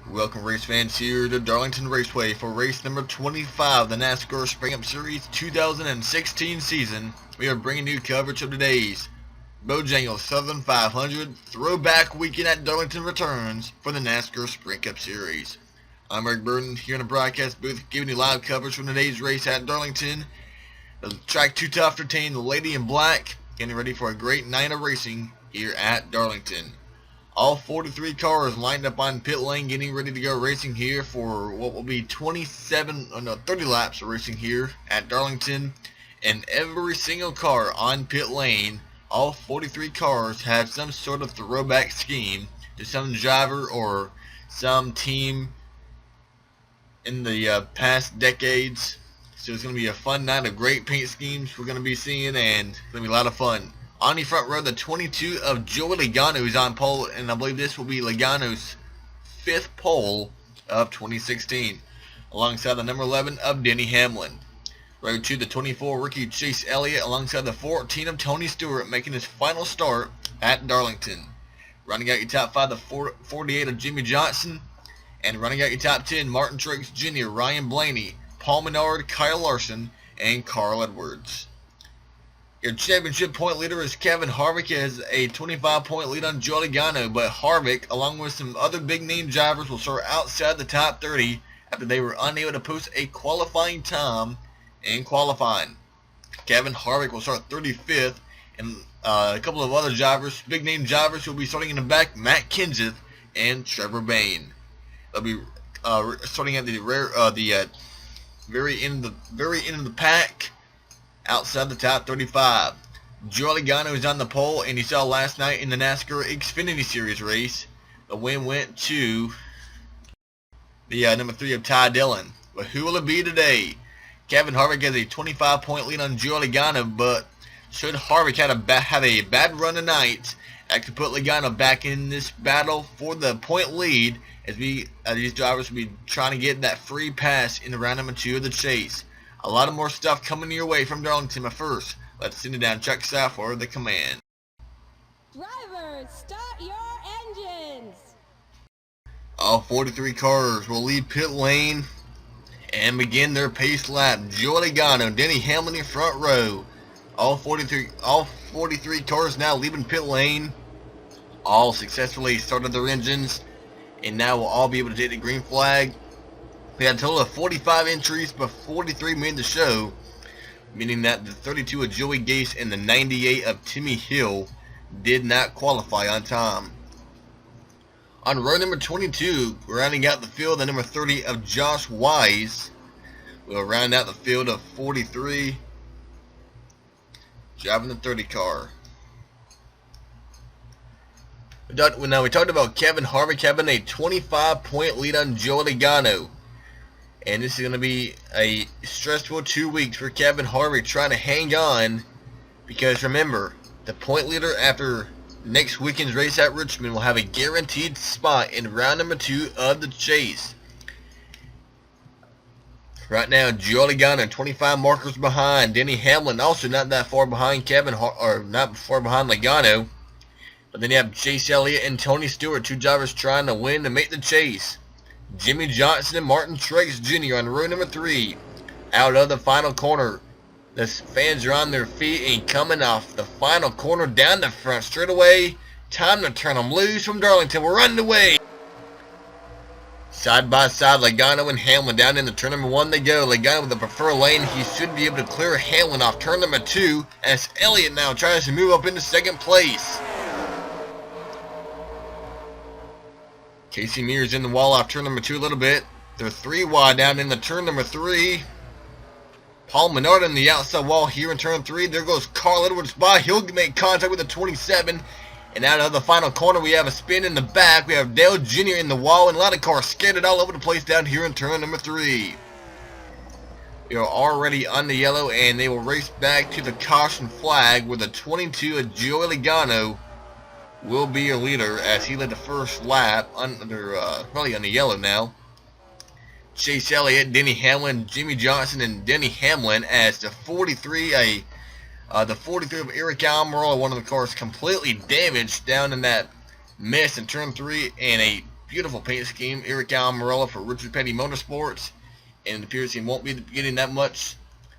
Welcome race fans here to Darlington Raceway for race number 25 of the NASCAR Spring Up Series 2016 season. We are bringing you coverage of today's Bojangles Southern 500 Throwback Weekend at Darlington returns for the NASCAR Spring Up Series. I'm Eric Burton here in the broadcast booth giving you live coverage from today's race at Darlington. The track too tough to tame, the Lady in Black, getting ready for a great night of racing here at Darlington. All 43 cars lined up on pit lane getting ready to go racing here for what will be 30 laps of racing here at Darlington. And every single car on pit lane, all 43 cars have some sort of throwback scheme to some driver or some team in the past decades. So it's going to be a fun night of great paint schemes we're going to be seeing, and it's going to be a lot of fun. On the front row, the 22 of Joey Logano is on pole, and I believe this will be Logano's 5th pole of 2016, alongside the number 11 of Denny Hamlin. Row 2, the 24 rookie Chase Elliott, alongside the 14 of Tony Stewart, making his final start at Darlington. Running out your top 5, the 48 of Jimmy Johnson, and running out your top 10, Martin Truex Jr., Ryan Blaney, Paul Menard, Kyle Larson, and Carl Edwards. Your championship point leader is Kevin Harvick, has a 25-point lead on Joey Logano, but Harvick, along with some other big-name drivers, will start outside the top 30 after they were unable to post a qualifying time in qualifying. Kevin Harvick will start 35th, and a couple of other drivers, big-name drivers, will be starting in the back, Matt Kenseth and Trevor Bayne. They'll be starting at the very end of the pack, outside the top 35. Joey Logano is on the pole, and you saw last night in the NASCAR Xfinity Series race, the win went to the number 3 of Ty Dillon. But who will it be today? Kevin Harvick has a 25-point lead on Joey Logano, but should Harvick have a bad run tonight, that could put Logano back in this battle for the point lead, as these drivers will be trying to get that free pass in the round number 2 of the chase. A lot of more stuff coming your way from Darlington, but first, let's send it down Chuck South for the command. Drivers, start your engines! All 43 cars will leave pit lane and begin their pace lap. Joey Logano, Denny Hamlin in front row. All 43 cars now leaving pit lane. All successfully started their engines, and now we'll all be able to take the green flag. We had a total of 45 entries, but 43 made the show, meaning that the 32 of Joey Gase and the 98 of Timmy Hill did not qualify on time. On row number 22, rounding out the field, the number 30 of Josh Wise will round out the field of 43, driving the 30 car. Now we talked about Kevin Harvick having a 25-point lead on Joey Logano. And this is going to be a stressful 2 weeks for Kevin Harvick trying to hang on, because remember, the point leader after next weekend's race at Richmond will have a guaranteed spot in round number 2 of the chase. Right now, Joey Logano 25 markers behind. Denny Hamlin also not that far behind not far behind Logano. But then you have Chase Elliott and Tony Stewart, 2 drivers trying to win to make the chase. Jimmy Johnson and Martin Truex Jr. on row number 3. Out of the final corner. The fans are on their feet and coming off the final corner down the front straightaway. Time to turn them loose from Darlington. We're underway. Side by side, Logano and Hamlin down into turn number 1 they go. Logano with the preferred lane. He should be able to clear Hamlin off turn number 2, as Elliott now tries to move up into second place. Casey Mears in the wall off turn number 2 a little bit. They're 3 wide down in the turn number 3. Paul Menard in the outside wall here in turn 3. There goes Carl Edwards by. He'll make contact with the 27. And out of the final corner, we have a spin in the back. We have Dale Jr. in the wall, and a lot of cars scattered all over the place down here in turn number 3. We are already on the yellow, and they will race back to the caution flag, where the 22 of Joey Logano will be your leader, as he led the first lap probably on the yellow now. Chase Elliott, Denny Hamlin, Jimmy Johnson, and Denny Hamlin as the 43 of Eric Almirola, one of the cars completely damaged down in that mess in turn 3, and a beautiful paint scheme. Eric Almirola for Richard Petty Motorsports, and it appears he won't be getting that much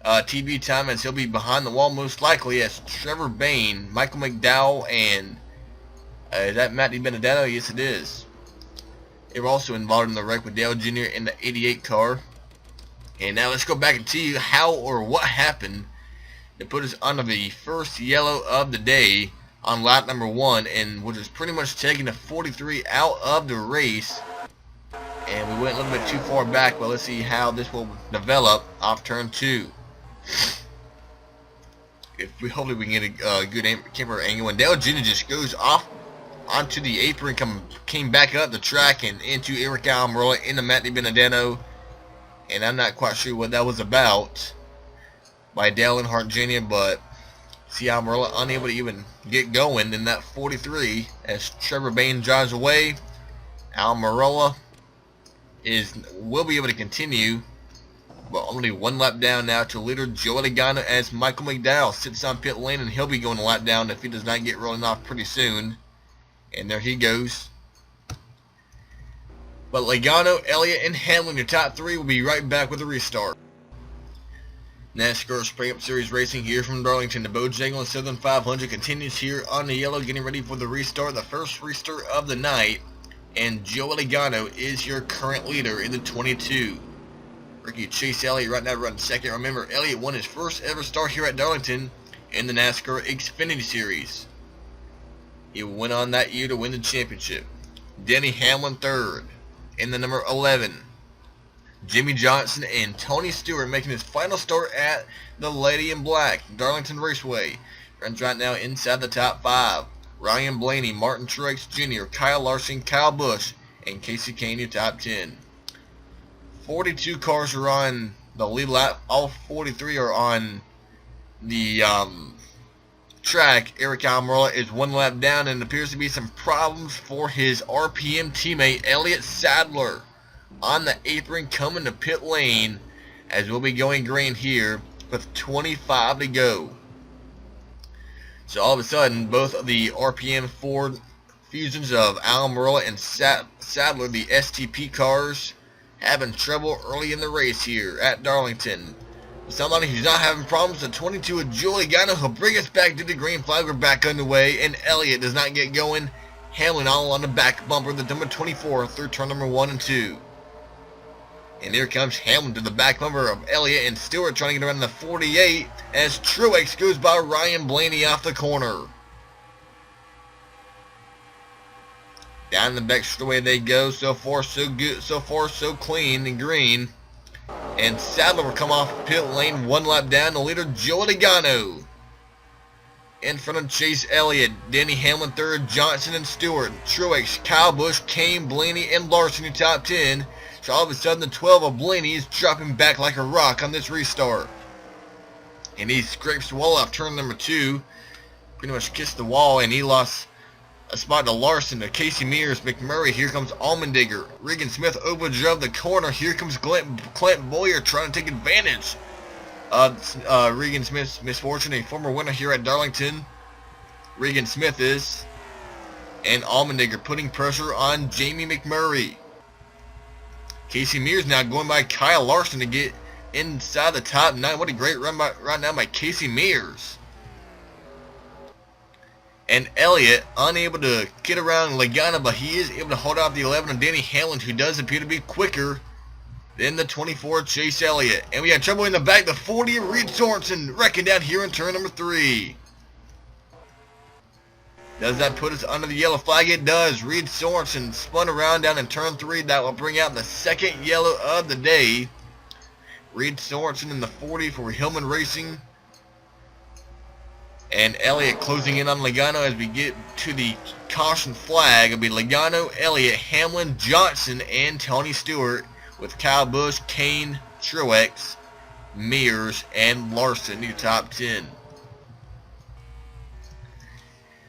TV time, as he'll be behind the wall most likely as Trevor Bayne, Michael McDowell, and is that Matty Benedetto? Yes, it is. They were also involved in the wreck with Dale Jr. in the 88 car. And now let's go back and tell you how or what happened to put us under the first yellow of the day on lap number 1, and which is pretty much taking the 43 out of the race. And we went a little bit too far back, but let's see how this will develop off turn 2. Hopefully we can get a good camera angle. And Dale Jr. just goes off onto the apron, came back up the track and into Eric Almirola into Matty Benedetto. And I'm not quite sure what that was about by Dale Earnhardt Jr., but see Almirola unable to even get going in that 43 as Trevor Bayne drives away. Almirola will be able to continue, but only one lap down now to leader Joe Logano, as Michael McDowell sits on pit lane, and he'll be going a lap down if he does not get rolling off pretty soon. And there he goes. But Logano, Elliott, and Hamlin, your top 3, will be right back with a restart. NASCAR Spring Up Series racing here from Darlington. The Bojangles Southern 500 continues here on the yellow, getting ready for the restart, the first restart of the night. And Joe Logano is your current leader in the 22. Rookie Chase Elliott right now running second. Remember, Elliott won his first ever start here at Darlington in the NASCAR Xfinity Series. He went on that year to win the championship. Denny Hamlin third in the number 11. Jimmy Johnson and Tony Stewart making his final start at the Lady in Black, Darlington Raceway. Runs right now inside the top 5. Ryan Blaney, Martin Truex Jr., Kyle Larson, Kyle Busch, and Casey Kane, your top 10. 42 cars are on the lead lap. All 43 are on the track. Eric Almirola is one lap down, and appears to be some problems for his RPM teammate Elliott Sadler on the apron coming to pit lane, as we'll be going green here with 25 to go. So all of a sudden, both of the RPM Ford Fusions of Almirola and Sadler, the STP cars, having trouble early in the race here at Darlington. Somebody who's not having problems, the 22 of Joe Logano, will bring us back to the green flag. We're back underway, and Elliott does not get going. Hamlin all on the back bumper, the number 24 through turn number 1 and 2. And here comes Hamlin to the back bumper of Elliott and Stewart, trying to get around the 48 as Truex goes by Ryan Blaney off the corner. Down the back straightaway they go. So far so good, so far so clean and green. And Sadler will come off pit lane one lap down. The leader Joe Logano in front of Chase Elliott, Denny Hamlin third, Johnson and Stewart, Truex, Kyle Busch, Kane, Blaney, and Larson in top 10. So all of a sudden the 12 of Blaney is dropping back like a rock on this restart. And he scrapes the wall off turn number 2. Pretty much kissed the wall, and he lost a spot to Larson, to Casey Mears, McMurray. Here comes Allmendinger. Regan Smith overdrove the corner. Here comes Clint Boyer trying to take advantage of Regan Smith's misfortune. A former winner here at Darlington, Regan Smith is. And Allmendinger putting pressure on Jamie McMurray. Casey Mears now going by Kyle Larson to get inside the top 9. What a great run right now by Casey Mears. And Elliott unable to get around Logano, but he is able to hold off the 11 of Denny Hamlin, who does appear to be quicker than the 24 Chase Elliott. And we have trouble in the back. The 40 of Reed Sorensen wrecking down here in turn number 3. Does that put us under the yellow flag? It does. Reed Sorensen spun around down in turn 3. That will bring out the second yellow of the day. Reed Sorensen in the 40 for Hillman Racing. And Elliott closing in on Logano as we get to the caution flag. It'll be Logano, Elliott, Hamlin, Johnson, and Tony Stewart, with Kyle Busch, Kane, Truex, Mears, and Larson, your top 10.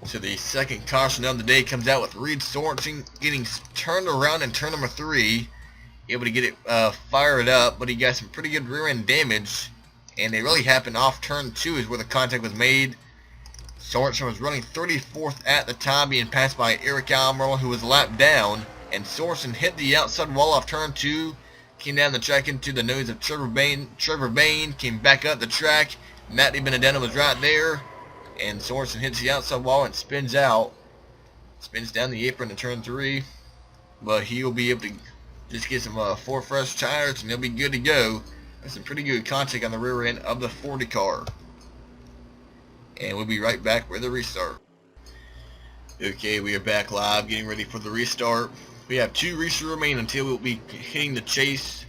So the second caution of the day comes out with Reed Sorensen getting turned around in turn number 3, able to get it fired up, but he got some pretty good rear end damage, and it really happened off turn 2 is where the contact was made. Sorensen was running 34th at the time, being passed by Eric Almirola, who was lapped down. and Sorensen hit the outside wall off turn 2, came down the track into the nose of Trevor Bayne, came back up the track. Matty Benedetto was right there, and Sorensen hits the outside wall and spins out. Spins down the apron to turn 3, but he'll be able to just get some 4 fresh tires and he'll be good to go. That's some pretty good contact on the rear end of the 40 car. And we'll be right back with the restart. Okay, we are back live, getting ready for the restart. We have 2 races remain until we'll be hitting the chase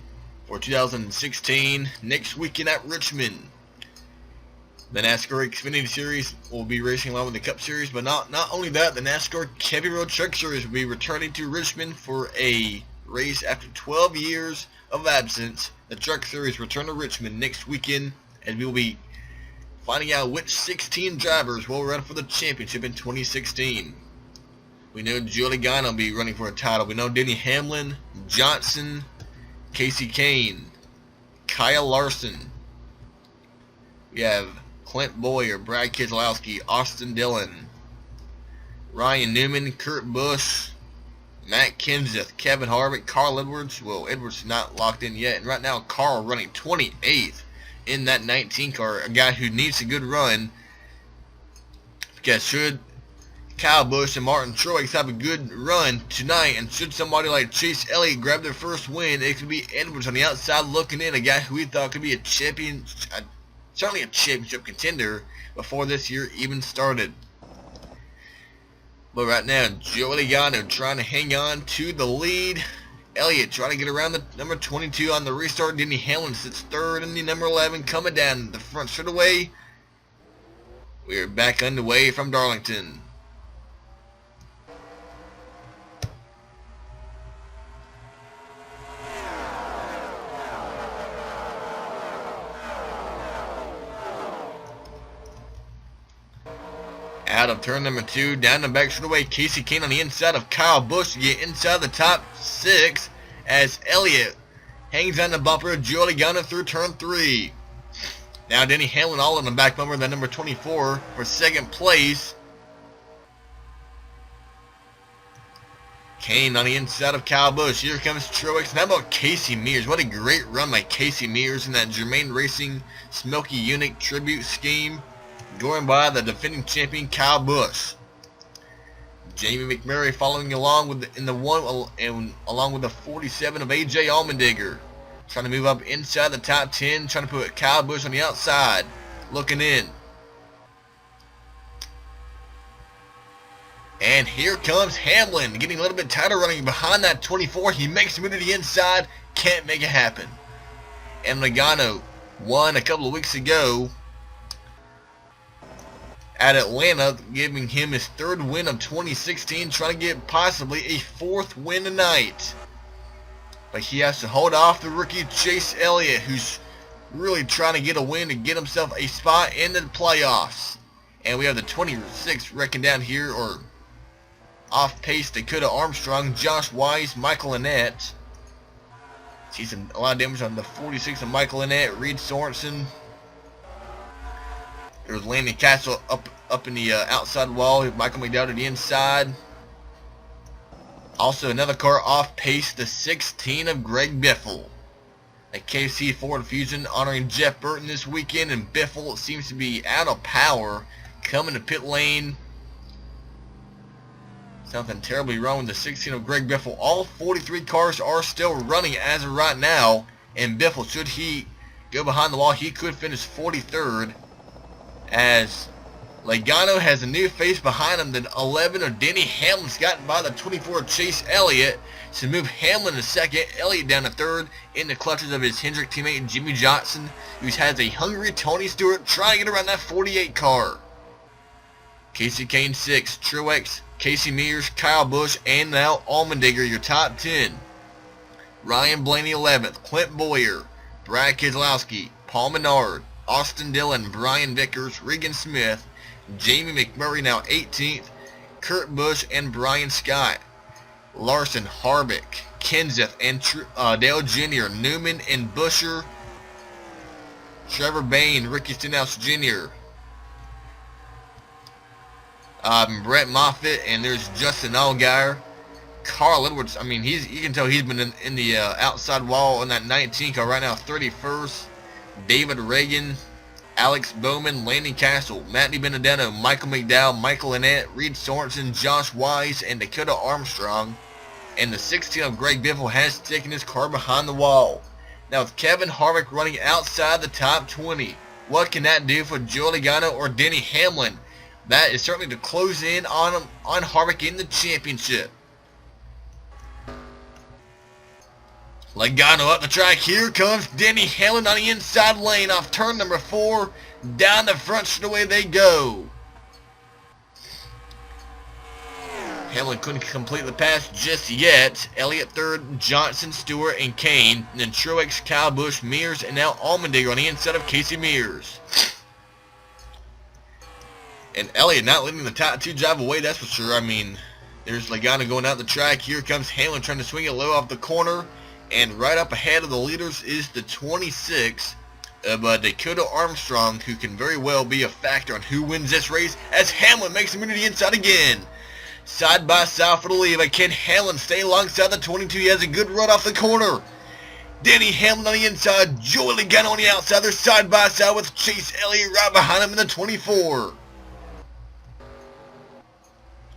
for 2016 next weekend at Richmond. The NASCAR Xfinity Series will be racing along with the Cup Series, but not only that, the NASCAR Camping Road Truck Series will be returning to Richmond for a race after 12 years of absence. The Truck Series return to Richmond next weekend, and we will be finding out which 16 drivers will run for the championship in 2016. We know Joe Logano will be running for a title. We know Denny Hamlin, Johnson, Casey Kane, Kyle Larson. We have Clint Bowyer, Brad Keselowski, Austin Dillon, Ryan Newman, Kurt Busch, Matt Kenseth, Kevin Harvick, Carl Edwards. Well, Edwards is not locked in yet, and right now Carl running 28th in that 19 car, a guy who needs a good run, because should Kyle Busch and Martin Truex have a good run tonight, and should somebody like Chase Elliott grab their first win, it could be Edwards on the outside looking in, a guy who we thought could be a champion, certainly a championship contender before this year even started. But right now, Joe Logano trying to hang on to the lead. Elliott trying to get around the number 22 on the restart. Denny Hamlin sits third in the number 11, coming down the front straightaway. We are back underway from Darlington. Out of turn number 2, down the back straightaway, Casey Kane on the inside of Kyle Busch to get inside the top 6 as Elliott hangs on the bumper of Joe Logano through turn 3. Now Denny Hamlin all on the back bumper of the number 24 for second place. Kane on the inside of Kyle Busch. Here comes Truex. And how about Casey Mears? What a great run by Casey Mears in that Germain Racing Smoky Unique tribute scheme, going by the defending champion Kyle Busch. Jamie McMurray following along with along with the 47 of AJ Allmendinger, trying to move up inside the top 10, trying to put Kyle Busch on the outside, looking in. And here comes Hamlin, getting a little bit tighter, running behind that 24. He makes a move to the inside, can't make it happen. And Logano won a couple of weeks ago at Atlanta, giving him his 3rd win of 2016, trying to get possibly a 4th win tonight. But he has to hold off the rookie Chase Elliott, who's really trying to get a win to get himself a spot in the playoffs. And we have the 26th wrecking down here, or off pace, Dakota Armstrong, Josh Wise, Michael Annett. See a lot of damage on the 46 of Michael Annett, Reed Sorensen. There's Landon Castle up in the outside wall. Michael McDowell to the inside. Also another car off pace, the 16 of Greg Biffle. A KC Ford Fusion honoring Jeff Burton this weekend, and Biffle seems to be out of power, coming to pit lane. Something terribly wrong with the 16 of Greg Biffle. All 43 cars are still running as of right now, and Biffle, should he go behind the wall, he could finish 43rd. As Logano has a new face behind him. The 11 of Denny Hamlin's gotten by the 24 of Chase Elliott to move Hamlin to 2nd, Elliott down to 3rd in the clutches of his Hendrick teammate Jimmy Johnson, who has a hungry Tony Stewart trying to get around that 48 car. Casey Kane 6, Truex, Casey Mears, Kyle Busch, and now Allmendinger, your top 10. Ryan Blaney 11th, Clint Bowyer, Brad Keselowski, Paul Menard, Austin Dillon, Brian Vickers, Regan Smith, Jamie McMurray now 18th, Kurt Busch and Brian Scott, Larson, Harvick, Kenseth and Dale Jr., Newman and Busher, Trevor Bayne, Ricky Stenhouse Jr., Brett Moffitt, and there's Justin Allgaier, Carl Edwards, I mean, you can tell he's been in the outside wall in that 19 car right now. 31st, David Reagan, Alex Bowman, Landon Castle, Matty Benedetto, Michael McDowell, Michael Annette, Reed Sorensen, Josh Wise, and Dakota Armstrong. And the 16 of Greg Biffle has taken his car behind the wall. Now with Kevin Harvick running outside the top 20, what can that do for Joe Logano or Denny Hamlin? That is certainly to close in on Harvick in the championship. Logano up the track. Here comes Denny Hamlin on the inside lane off turn number 4. Down the front straightaway they go. Hamlin couldn't complete the pass just yet. Elliott third, Johnson, Stewart, and Kane. And then Truex, Kyle Busch, Mears, and now Allmendinger on the inside of Casey Mears. And Elliott not letting the top 2 drive away, that's for sure. I mean, there's Logano going out the track. Here comes Hamlin trying to swing it low off the corner. And right up ahead of the leaders is the 26 of Dakota Armstrong, who can very well be a factor on who wins this race, as Hamlin makes a move to the inside again. Side by side for the lead, but can Hamlin stay alongside the 22? He has a good run off the corner. Denny Hamlin on the inside, Joey Logano on the outside. They're side by side with Chase Elliott right behind him in the 24.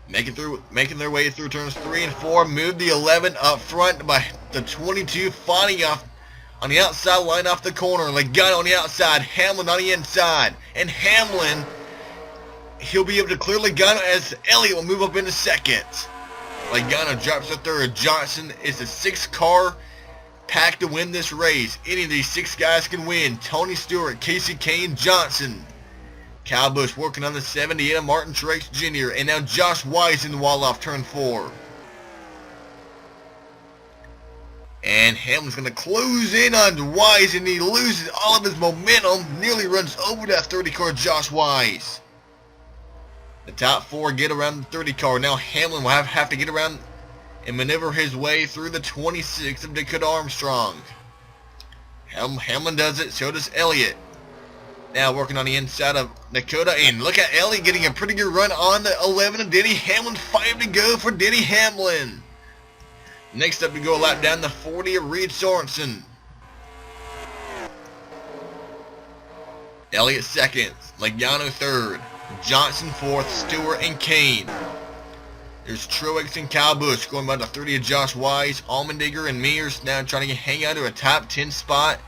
Making their way through turns 3 and 4. Move the 11 up front by the 22, finding off on the outside line off the corner. Logano on the outside, Hamlin on the inside. And Hamlin, he'll be able to clear Logano as Elliott will move up into second. Logano drops to third. Johnson is the 6th car pack to win this race. Any of these 6 guys can win. Tony Stewart, Casey Kane, Johnson. Kyle Busch working on the 78 of Martin Truex Jr. And now Josh Wise in the wall off turn 4. And Hamlin's going to close in on Wise, and he loses all of his momentum. Nearly runs over that 30 car Josh Wise. The top 4 get around the 30 car. Now Hamlin will have to get around and maneuver his way through the 26 of Dakota Armstrong. Hamlin does it, so does Elliott. Now working on the inside of Dakota, and look at Elliott getting a pretty good run on the 11 of Denny Hamlin. 5 to go for Denny Hamlin. Next up we go a lap down the 40 of Reed Sorensen. Elliott second, Logano third, Johnson fourth, Stewart and Kane. There's Truex and Kyle Busch going by the 30 of Josh Wise. Allmendinger and Mears now trying to hang on to a top 10 spot.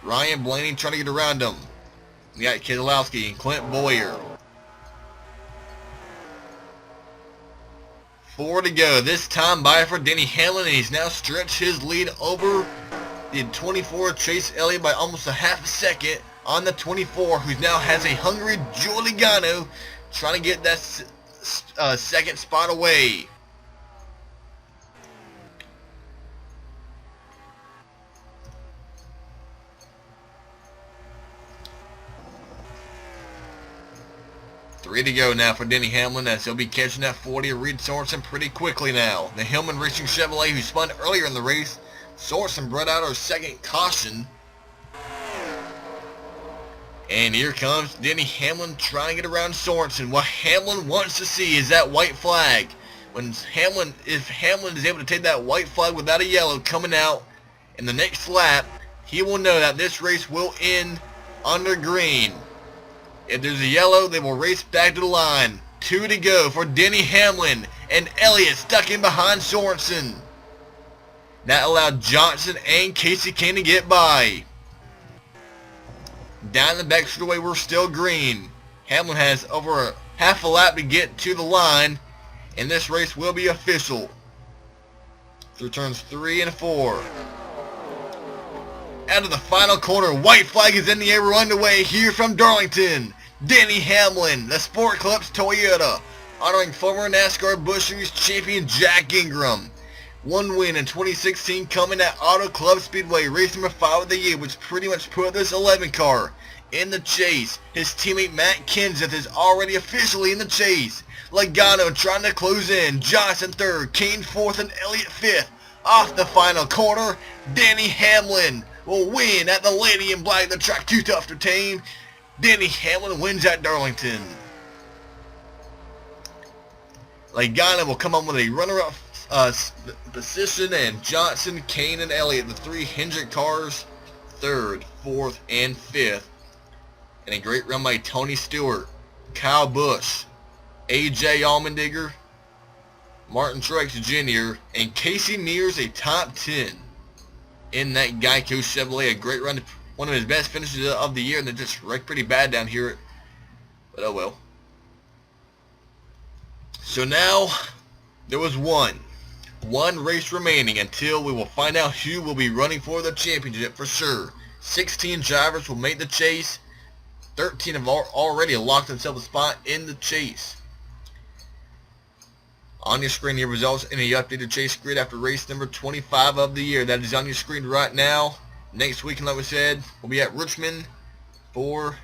Ryan Blaney trying to get around them. We got Keselowski and Clint Boyer. 4 to go. This time by for Denny Hamlin, and he's now stretched his lead over the 24 Chase Elliott by almost a half a second on the 24, who now has a hungry Joey Logano trying to get that second spot away. Three to go now for Denny Hamlin, as he'll be catching that 40 of Reed Sorensen pretty quickly now. The Hillman Racing Chevrolet, who spun earlier in the race, Sorensen brought out our second caution. And here comes Denny Hamlin trying to get around Sorensen. What Hamlin wants to see is that white flag. If Hamlin is able to take that white flag without a yellow coming out in the next lap, he will know that this race will end under green. If there's a yellow, they will race back to the line. 2 to go for Denny Hamlin, and Elliott stuck in behind Sorensen. That allowed Johnson and Casey Kane to get by. Down the back straightaway, we're still green. Hamlin has over a half a lap to get to the line, and this race will be official. Through turns 3 and 4. Out of the final corner, white flag is in the air. We're underway here from Darlington. Denny Hamlin, the Sport Club's Toyota, honoring former NASCAR Busch Series champion Jack Ingram. One win in 2016 coming at Auto Club Speedway, race number 5 of the year, which pretty much put this 11 car in the chase. His teammate Matt Kenseth is already officially in the chase. Logano trying to close in. Johnson third, Kane fourth, and Elliott fifth. Off the final corner, Denny Hamlin will win at the Lady in Black. The track too tough to tame. Denny Hamlin wins at Darlington. Logano will come on with a runner-up position, and Johnson, Kane, and Elliott, the three Hendrick cars, 3rd, 4th, and 5th. And a great run by Tony Stewart, Kyle Busch, AJ Allmendinger, Martin Truex Jr., and Casey Mears, a top 10 in that Geico Chevrolet. A great run, one of his best finishes of the year, and they just wrecked pretty bad down here. But oh well. So now, there was one race remaining until we will find out who will be running for the championship for sure. 16 drivers will make the chase. 13 have already locked themselves a spot in the chase. On your screen, your results in the updated chase grid after race number 25 of the year. That is on your screen right now. Next weekend, like we said, we'll be at Richmond for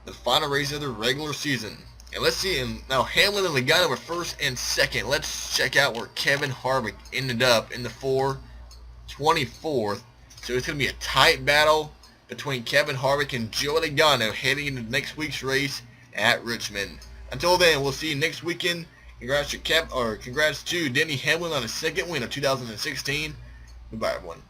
the final race of the regular season. And let's see, and now Hamlin and Logano were 1st and 2nd. Let's check out where Kevin Harvick ended up in the 424th. So it's going to be a tight battle between Kevin Harvick and Joey Logano heading into next week's race at Richmond. Until then, we'll see you next weekend. Congrats to Denny Hamlin on his 2nd win of 2016. Goodbye, everyone.